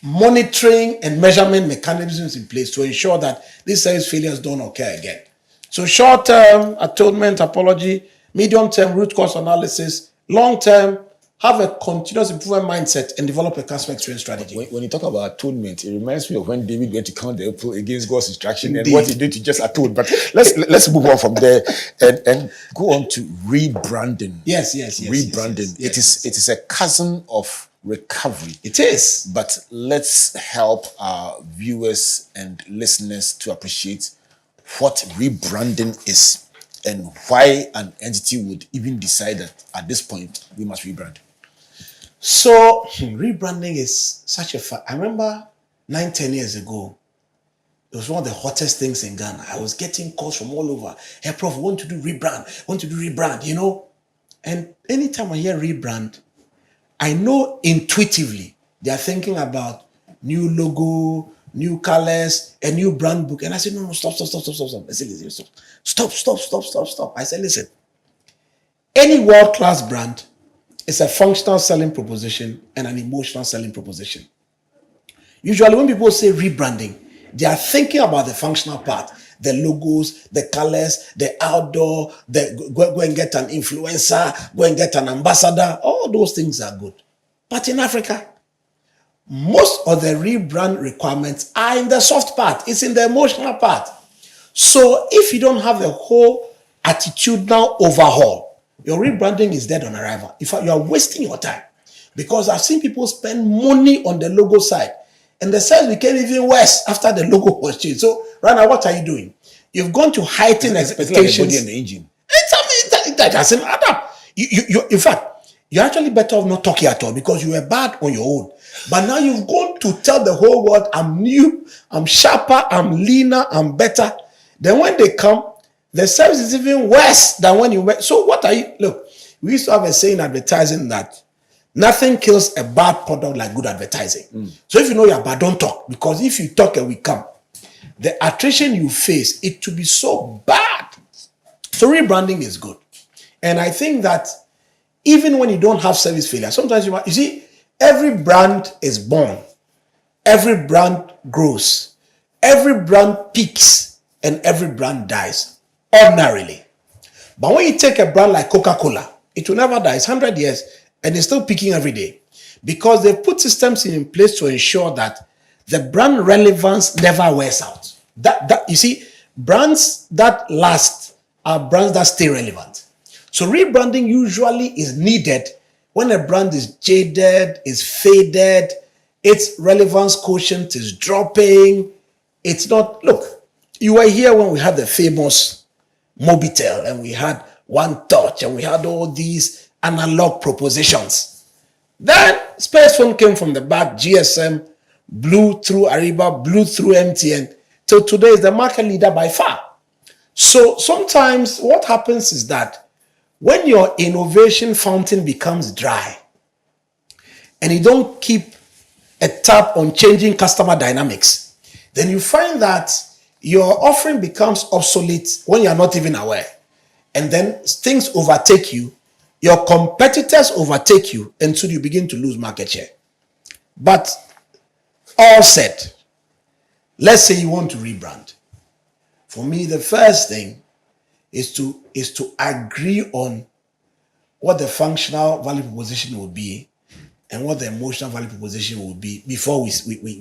monitoring and measurement mechanisms in place to ensure that these service failures don't occur again. So short-term atonement, apology, medium-term root cause analysis, long-term, have a continuous improvement mindset and develop a customer experience strategy. When you talk about atonement, it reminds me of when David went to count the apple against God's instruction. Indeed. And what he did to just atone. But let's move on from there and go on to rebranding. Yes. Rebranding. Yes. It is a cousin of recovery. It is. But let's help our viewers and listeners to appreciate what rebranding is and why an entity would even decide that at this point we must rebrand. So rebranding is such a fun. I remember 9-10 years ago, it was one of the hottest things in Ghana. I was getting calls from all over. Hey, Prof, want to do rebrand, you know? And anytime I hear rebrand, I know intuitively they are thinking about new logo, new colors, a new brand book. And I said, no, stop. I said, listen, stop. I said, listen, any world-class brand is a functional selling proposition and an emotional selling proposition. Usually when people say rebranding, they are thinking about the functional part, the logos, the colors, the outdoor, go and get an influencer, go and get an ambassador. All those things are good. But in Africa, most of the rebrand requirements are in the soft part. It's in the emotional part. So if you don't have a whole attitudinal overhaul, your rebranding is dead on arrival. In fact, you are wasting your time. Because I've seen people spend money on the logo side. And the sales became even worse after the logo was changed. So, right now, what are you doing? You've gone to heighten expectations. It's like the body and the engine. That doesn't add up. In fact, you're actually better off not talking at all because you were bad on your own. But now you've gone to tell the whole world, I'm new, I'm sharper, I'm leaner, I'm better. Then when they come, the service is even worse than when you went. So what are you? Look, we used to have a saying in advertising that nothing kills a bad product like good advertising. So if you know you're bad, don't talk. Because if you talk and we come, the attrition you face, it will be so bad. So rebranding is good. And I think that even when you don't have service failure, sometimes you see, every brand is born. Every brand grows. Every brand peaks and every brand dies. Ordinarily. But when you take a brand like Coca-Cola, it will never die. It's 100 years and it's still peaking every day. Because they put systems in place to ensure that the brand relevance never wears out. You see, brands that last are brands that stay relevant. So rebranding usually is needed when a brand is jaded, is faded, its relevance quotient is dropping. It's not, look, you were here when we had the famous Mobitel and we had One Touch and we had all these analog propositions. Then Space Phone came from the back, GSM, blew through Ariba, blew through MTN. Till today is the market leader by far. So sometimes what happens is that when your innovation fountain becomes dry and you don't keep a tap on changing customer dynamics, then you find that your offering becomes obsolete when you're not even aware. And then things overtake you, your competitors overtake you, and so you begin to lose market share. But all said, let's say you want to rebrand. For me, the first thing is to agree on what the functional value proposition will be and what the emotional value proposition will be before we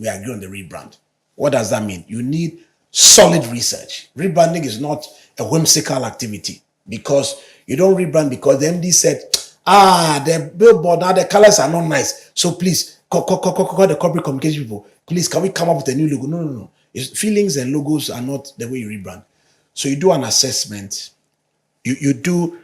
agree on the rebrand. What does that mean? You need solid research. Rebranding is not a whimsical activity because you don't rebrand because the MD said, the billboard, now the colors are not nice. So please, call the corporate communication people. Please, can we come up with a new logo? No. Feelings and logos are not the way you rebrand. So you do an assessment. You do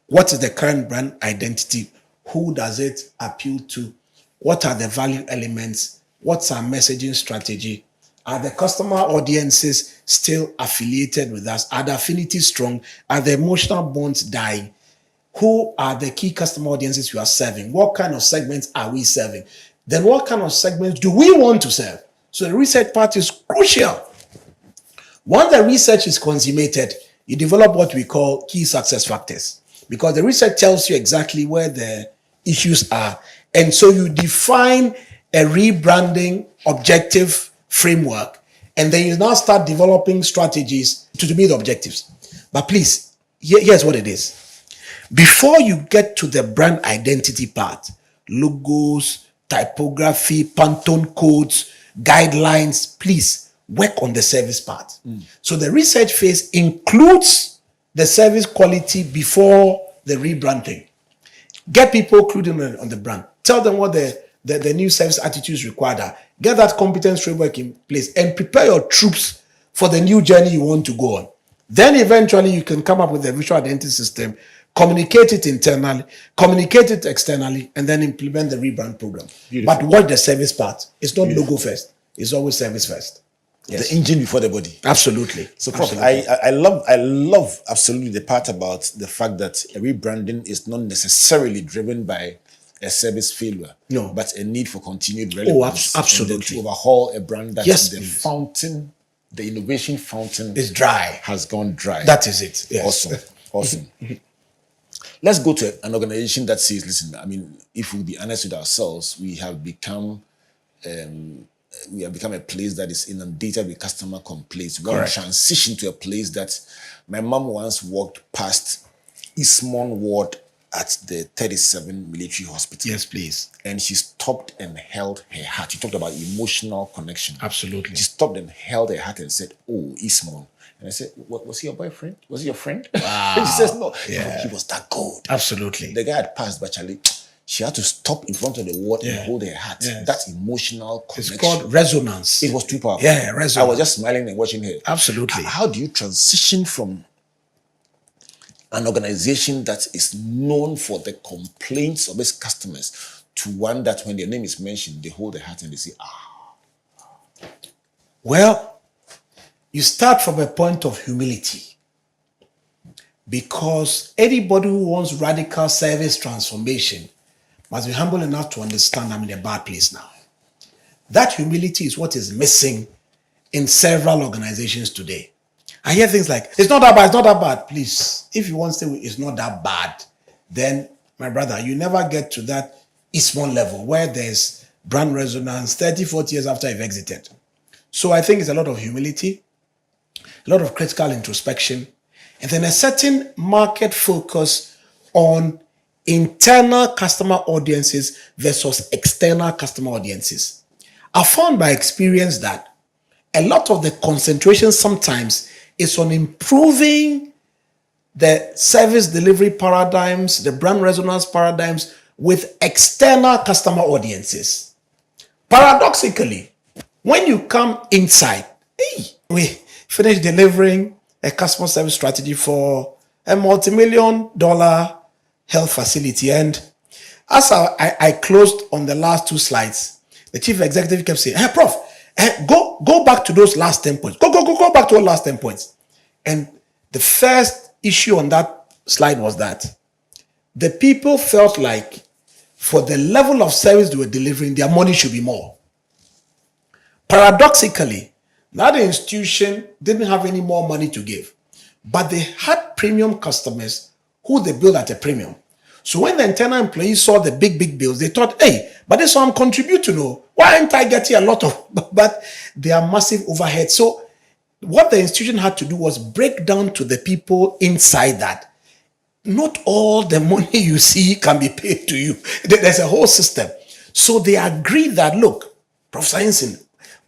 what is the current brand identity? Who does it appeal to? What are the value elements? What's our messaging strategy? Are the customer audiences still affiliated with us? Are the affinities strong? Are the emotional bonds dying? who are the key customer audiences we are serving? What kind of segments are we serving? Then what kind of segments do we want to serve? So the research part is crucial. Once the research is consummated, you develop what we call key success factors, because the research tells you exactly where the issues are. And so you define a rebranding objective framework, and then you now start developing strategies to meet the objectives. But please, here's what it is. Before you get to the brand identity part, logos, typography, Pantone codes, guidelines, please work on the service part. So the research phase includes the service quality before the rebranding. Get people clued in on the brand. Tell them what the new service attitudes require. Get that competence framework in place and prepare your troops for the new journey you want to go on. Then eventually you can come up with a visual identity system, communicate it internally, communicate it externally, and then implement the rebrand program. Beautiful. But watch the service part. It's not logo first. It's always service first. Yes. The engine before the body. Absolutely. So, Prof, Absolutely. I love absolutely the part about the fact that a rebranding is not necessarily driven by a service failure, no, but a need for continued relevance. Absolutely. And to overhaul a brand that yes, the please. fountain, the innovation fountain, is dry, has gone dry. That is it. Yes. Awesome. Let's go to an organization that says, listen, I mean, if we'll be honest with ourselves, we have become a place that is inundated with customer complaints. We want to transition to a place that my mom once walked past Eastmont Ward at the 37 military hospital. Yes, please. And she stopped and held her heart. She talked about emotional connection. Absolutely. She stopped and held her heart and said, oh, Eastmont. And I said, was he your boyfriend? Was he your friend? Wow. And she says, no, yeah. He was that good. Absolutely. The guy had passed, but Charlie, she had to stop in front of the ward and hold her heart. Yes. That emotional connection. It's called resonance. It was too powerful. Yeah, resonance. I was just smiling and watching her. Absolutely. How do you transition from an organization that is known for the complaints of its customers to one that when their name is mentioned, they hold their heart and they say, Well, you start from a point of humility, because anybody who wants radical service transformation must be humble enough to understand I'm in a bad place now. That humility is what is missing in several organizations today. I hear things like, it's not that bad, it's not that bad. Please, if you want to say it's not that bad, then, my brother, you never get to that Eastmont level where there's brand resonance 30, 40 years after you've exited. So I think it's a lot of humility, a lot of critical introspection, and then a certain market focus on internal customer audiences versus external customer audiences. I found by experience that a lot of the concentration sometimes is on improving the service delivery paradigms, the brand resonance paradigms with external customer audiences. Paradoxically, when you come inside, we finish delivering a customer service strategy for a multi-million-dollar health facility. And as I closed on the last two slides, the chief executive kept saying, hey, Prof, go back to those last 10 points. Go back to those last 10 points. And the first issue on that slide was that the people felt like for the level of service they were delivering, their money should be more. Paradoxically, that institution didn't have any more money to give, but they had premium customers who they billed at a premium. So when the internal employees saw the big bills, they thought, hey, but this one contribute to know. Why aren't I getting a lot of, but they are massive overhead. So what the institution had to do was break down to the people inside that not all the money you see can be paid to you. There's a whole system. So they agreed that, look, Prof. Hinson,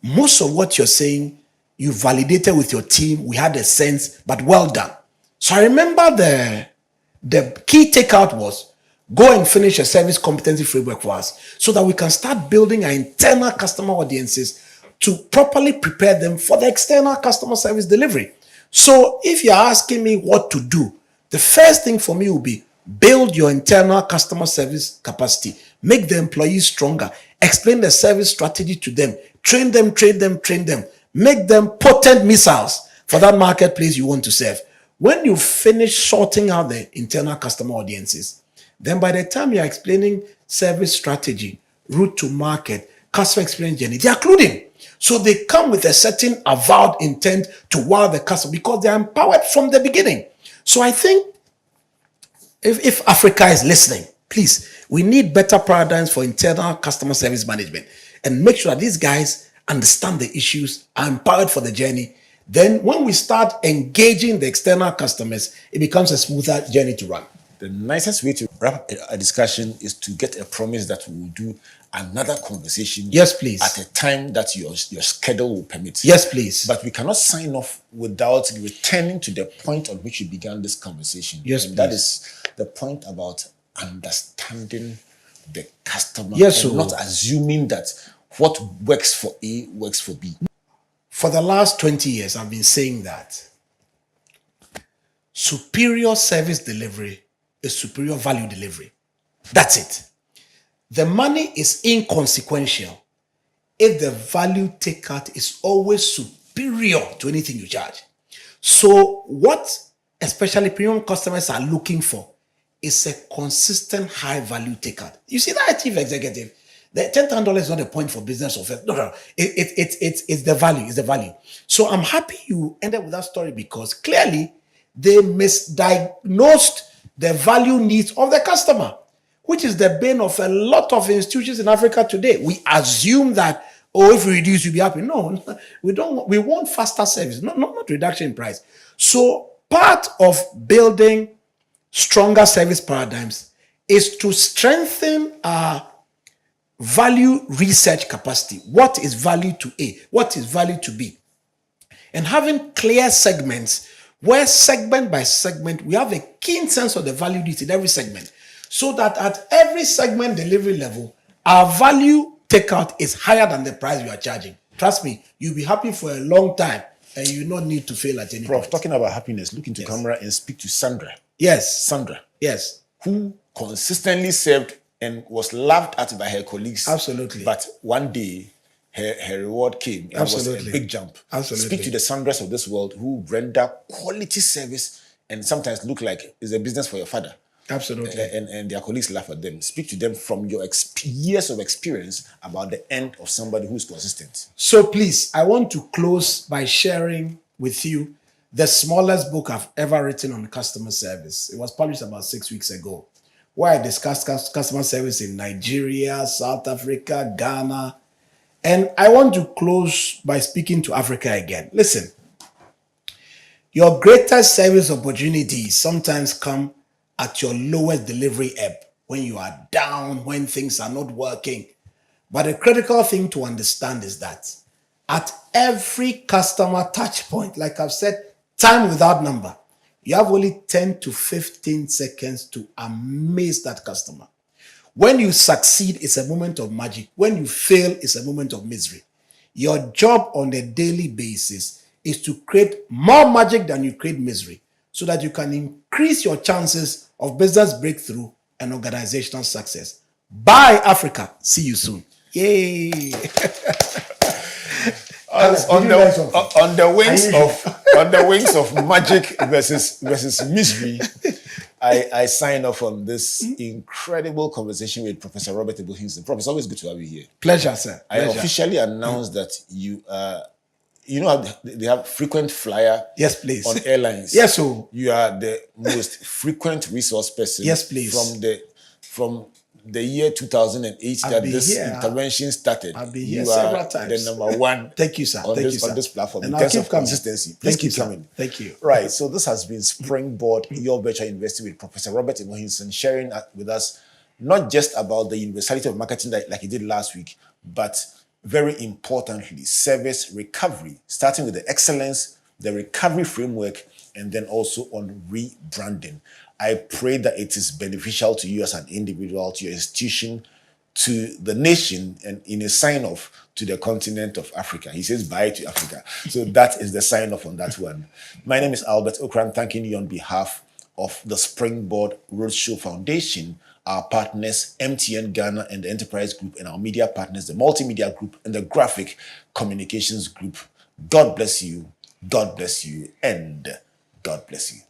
most of what you're saying, you validated with your team. We had a sense, but well done. So I remember the key takeout was go and finish a service competency framework for us so that we can start building our internal customer audiences to properly prepare them for the external customer service delivery. So if you're asking me what to do, the first thing for me will be build your internal customer service capacity, make the employees stronger, explain the service strategy to them, train them, make them potent missiles for that marketplace you want to serve. When you finish sorting out the internal customer audiences, then by the time you're explaining service strategy, route to market, customer experience journey, they are including. So they come with a certain avowed intent to wow the customer because they are empowered from the beginning. So I think if Africa is listening, please, we need better paradigms for internal customer service management and make sure that these guys understand the issues, are empowered for the journey. Then when we start engaging the external customers, it becomes a smoother journey to run. The nicest way to wrap a discussion is to get a promise that we will do another conversation. Yes, please. At a time that your schedule will permit. Yes, please. But we cannot sign off without returning to the point on which we began this conversation. Yes, and please. that is the point about understanding the customer. Yes, and so not assuming that what works for A works for B. For the last 20 years, I've been saying that superior service delivery is superior value delivery. That's it. The money is inconsequential if the value takeout is always superior to anything you charge. So what especially premium customers are looking for is a consistent high value takeout. You see that, chief executive? The $10,000 is not a point for business or no. It's the value. It's the value. So I'm happy you ended with that story because clearly they misdiagnosed the value needs of the customer, which is the bane of a lot of institutions in Africa today. We assume that, if we reduce, you'll be happy. No, we don't. We want faster service, not reduction in price. So part of building stronger service paradigms is to strengthen our value research capacity. What is value to A? What is value to B? And having clear segments where segment by segment, we have a keen sense of the value needs in every segment so that at every segment delivery level, our value takeout is higher than the price we are charging. Trust me, you'll be happy for a long time and you don't need to fail at any Prof, point. talking about happiness, look into camera and speak to Sandra. Yes. Sandra. Yes. Who consistently served and was laughed at by her colleagues. Absolutely. But one day, her reward came. And Absolutely. It was a big jump. Absolutely. Speak to the Sandras of this world who render quality service and sometimes look like it's a business for your father. Absolutely. And their colleagues laugh at them. Speak to them from your years of experience about the end of somebody who's consistent. So please, I want to close by sharing with you the smallest book I've ever written on customer service. It was published about 6 weeks ago, where I discussed customer service in Nigeria, South Africa, Ghana. And I want to close by speaking to Africa again. Listen, your greatest service opportunities sometimes come at your lowest delivery ebb, when you are down, when things are not working. But the critical thing to understand is that at every customer touch point, like I've said, time without number, you have only 10 to 15 seconds to amaze that customer. When you succeed, it's a moment of magic. When you fail, it's a moment of misery. Your job on a daily basis is to create more magic than you create misery so that you can increase your chances of business breakthrough and organizational success. Bye, Africa. See you soon. Yay. On the wings of magic versus misery, I sign off on this incredible conversation with Professor Robert Hinson. Prof, it's always good to have you here. Pleasure, sir. Pleasure. I officially announce that you how they have frequent flyer. Yes, please. On airlines. Yes, so you are the most frequent resource person. Yes, please. From the year 2008 that this intervention started. I've been here several times. The number one. Thank you, sir. On this platform. And in terms of consistency. Please keep coming. Thank you. Right. So this has been Springboard, Your Virtual University with Professor Robert Hinson, sharing with us not just about the universality of marketing like he did last week, but very importantly, service recovery, starting with the excellence, the recovery framework, and then also on rebranding. I pray that it is beneficial to you as an individual, to your institution, to the nation, and in a sign-off to the continent of Africa. He says bye to Africa. So that is the sign-off on that one. My name is Albert Okran, thanking you on behalf of the Springboard Roadshow Foundation, our partners, MTN Ghana and the Enterprise Group, and our media partners, the Multimedia Group and the Graphic Communications Group. God bless you, and God bless you.